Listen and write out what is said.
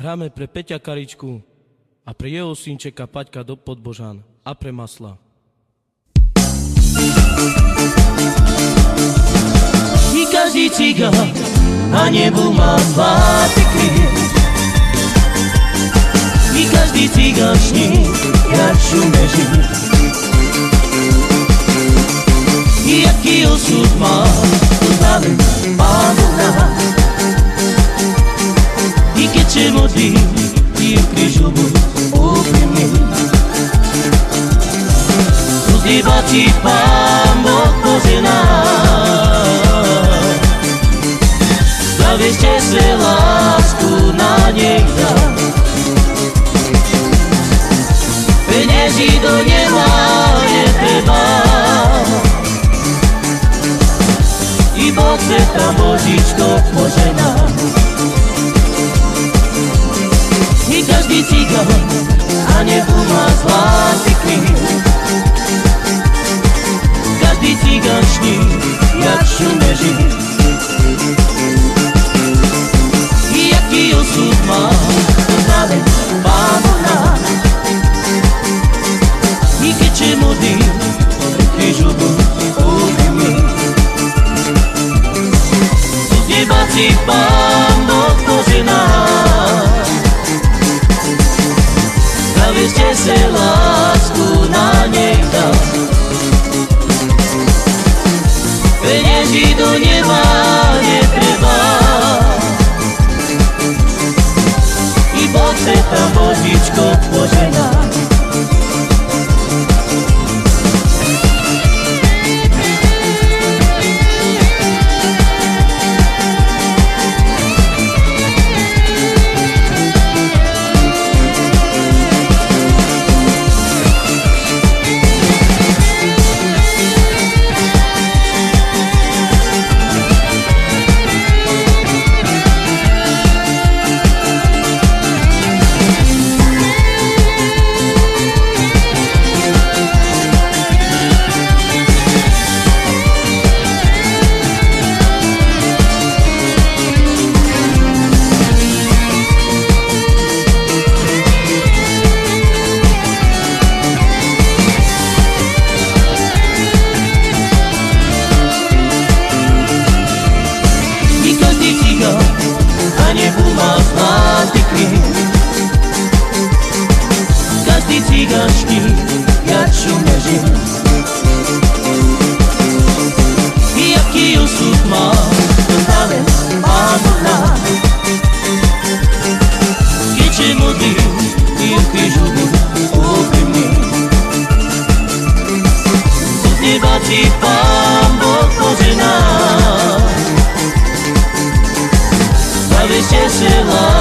Hráme pre Peťa Karičku a pre jeho synčeka Paťka do Podbožan a pre Masla. I každý cigán na nebu má zlatý kríž. I každý cigán sní, jak šume žít. I jaký osud má, to známe Pánu nás. I keď se modlí, i v krížu buď úprimný. Uzdieva ti Pán Boh požená. Zavěšte se lásku na něj dá. Peněží do neba netreba. I Boh se tam Božičko požená. I každý cigán na nebu má zlatý kríž. Každý cigán sní, jak šume žít. I jaký osud má, to známe Pánu nás. I keď se modlí, pri krížu buď úprimný. Z neba ti Pán Boh požená. Zavěšte se lásku na něj dá. Peněží do neba netreba. I Boh se tam Božičko požená. Každý cigán sní, jak šume žít. I jaký osud má, to známe Pánu nás. Keď se modlí, i v krížu buď úprimný. Z neba ti Pán Boh požená. Zavěšte se lásku